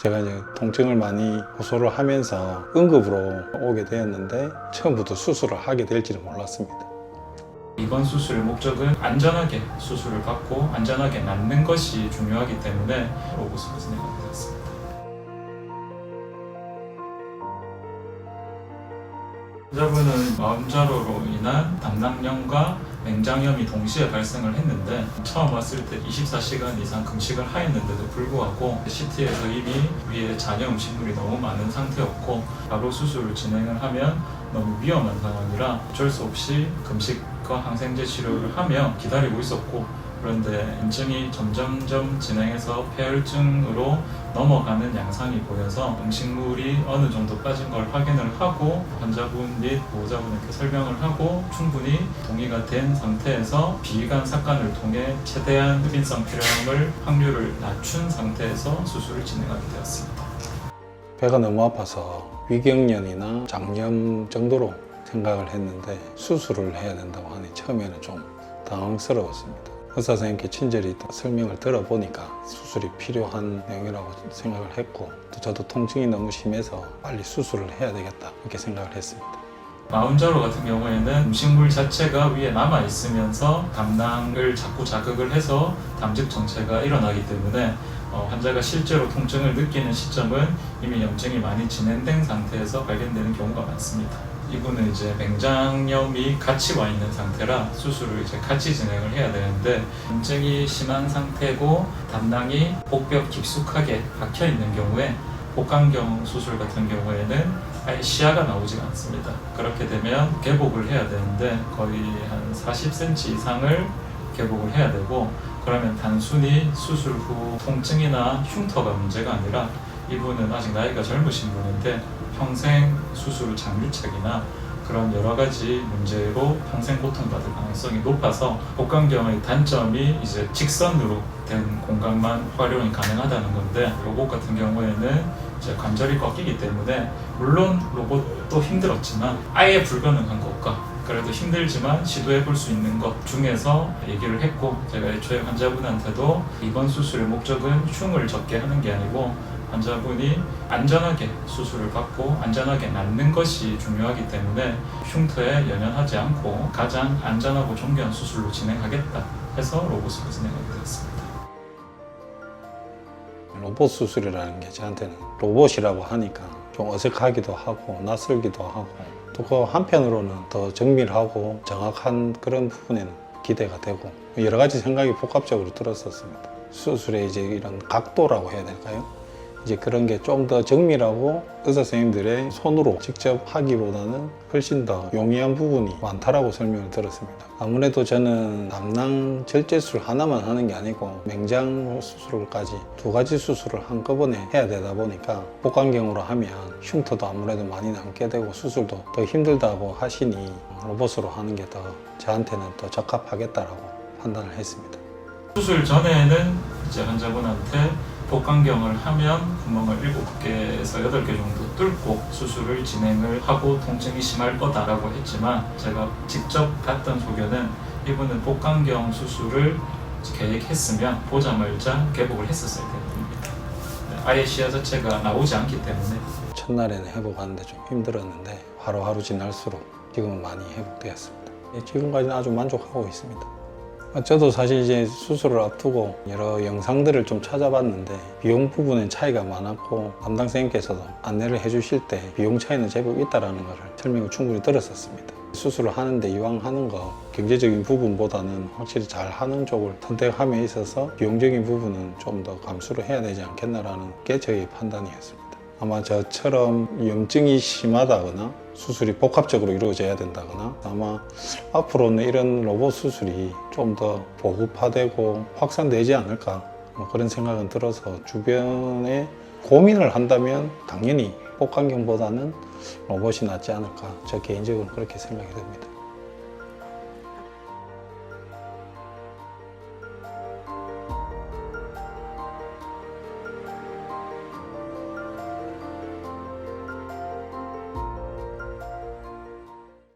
제가 이제 통증을 많이 호소를 하면서 응급으로 오게 되었는데 처음부터 수술을 하게 될지는 몰랐습니다. 이번 수술의 목적은 안전하게 수술을 받고 안전하게 낫는 것이 중요하기 때문에 로봇으로 진행하게 되었습니다. 환자분은 마음자로로 인한 담낭염과 맹장염이 동시에 발생을 했는데 처음 왔을 때 24시간 이상 금식을 하였는데도 불구하고 CT에서 이미 위에 잔여 음식물이 너무 많은 상태였고 바로 수술을 진행을 하면 너무 위험한 상황이라 어쩔 수 없이 금식과 항생제 치료를 하며 기다리고 있었고, 그런데 염증이 점점점 진행해서 폐혈증으로 넘어가는 양상이 보여서 음식물이 어느 정도 빠진 걸 확인을 하고 환자분 및 보호자분에게 설명을 하고 충분히 동의가 된 상태에서 비위관 삭관을 통해 최대한 흡인성 폐렴을 확률을 낮춘 상태에서 수술을 진행하게 되었습니다. 배가 너무 아파서 위경련이나 장염 정도로 생각을 했는데 수술을 해야 된다고 하니 처음에는 좀 당황스러웠습니다. 의사 선생님께 친절히 설명을 들어보니까 수술이 필요한 내용이라고 생각을 했고, 또 저도 통증이 너무 심해서 빨리 수술을 해야 되겠다 이렇게 생각을 했습니다. 마운자로 같은 경우에는 음식물 자체가 위에 남아 있으면서 담낭을 자꾸 자극을 해서 담즙 정체가 일어나기 때문에 환자가 실제로 통증을 느끼는 시점은 이미 염증이 많이 진행된 상태에서 발견되는 경우가 많습니다. 이분은 이제 맹장염이 같이 와 있는 상태라 수술을 이제 같이 진행을 해야 되는데, 염증이 심한 상태고 담낭이 복벽 깊숙하게 박혀 있는 경우에 복강경 수술 같은 경우에는 아예 시야가 나오지가 않습니다. 그렇게 되면 개복을 해야 되는데 거의 한 40cm 이상을 개복을 해야 되고, 그러면 단순히 수술 후 통증이나 흉터가 문제가 아니라 이분은 아직 나이가 젊으신 분인데 평생 수술 장유착이나 그런 여러 가지 문제로 평생 고통받을 가능성이 높아서 복강경의 단점이 이제 직선으로 된 공간만 활용이 가능하다는 건데, 로봇 같은 경우에는 이제 관절이 꺾이기 때문에 물론 로봇도 힘들었지만 아예 불가능한 것과 그래도 힘들지만 시도해 볼 수 있는 것 중에서 얘기를 했고, 제가 애초에 환자분한테도 이번 수술의 목적은 흉을 적게 하는 게 아니고 환자분이 안전하게 수술을 받고 안전하게 낫는 것이 중요하기 때문에 흉터에 연연하지 않고 가장 안전하고 정교한 수술로 진행하겠다 해서 로봇으로 진행하게 되었습니다. 로봇 수술이라는 게 저한테는 로봇이라고 하니까 좀 어색하기도 하고 낯설기도 하고, 또 그 한편으로는 더 정밀하고 정확한 그런 부분에는 기대가 되고 여러 가지 생각이 복합적으로 들었었습니다. 수술의 이제 이런 각도라고 해야 될까요? 이제 그런 게 좀 더 정밀하고 의사 선생님들의 손으로 직접 하기보다는 훨씬 더 용이한 부분이 많다라고 설명을 들었습니다. 아무래도 저는 담낭 절제술 하나만 하는 게 아니고 맹장 수술까지 두 가지 수술을 한꺼번에 해야 되다 보니까 복강경으로 하면 흉터도 아무래도 많이 남게 되고 수술도 더 힘들다고 하시니 로봇으로 하는 게 더 저한테는 더 적합하겠다라고 판단을 했습니다. 수술 전에는 이제 환자분한테 복강경을 하면 구멍을 7개에서 8개 정도 뚫고 수술을 진행을 하고 통증이 심할 거다라고 했지만, 제가 직접 봤던 소견은 이분은 복강경 수술을 계획했으면 보자마자 개복을 했었어야 됩니다. 아예 시야 자체가 나오지 않기 때문에. 첫날에는 회복하는데 좀 힘들었는데 하루하루 지날수록 지금은 많이 회복되었습니다. 지금까지는 아주 만족하고 있습니다. 저도 사실 이제 수술을 앞두고 여러 영상들을 좀 찾아봤는데 비용 부분엔 차이가 많았고, 담당 선생님께서도 안내를 해주실 때 비용 차이는 제법 있다라는 것을 설명을 충분히 들었었습니다. 수술을 하는데 이왕 하는 거 경제적인 부분보다는 확실히 잘 하는 쪽을 선택함에 있어서 비용적인 부분은 좀 더 감수를 해야 되지 않겠나라는 게 저희 판단이었습니다. 아마 저처럼 염증이 심하다거나 수술이 복합적으로 이루어져야 된다거나 아마 앞으로는 이런 로봇 수술이 좀 더 보급화되고 확산되지 않을까 그런 생각은 들어서 주변에 고민을 한다면 당연히 복강경보다는 로봇이 낫지 않을까, 저 개인적으로 그렇게 생각이 듭니다.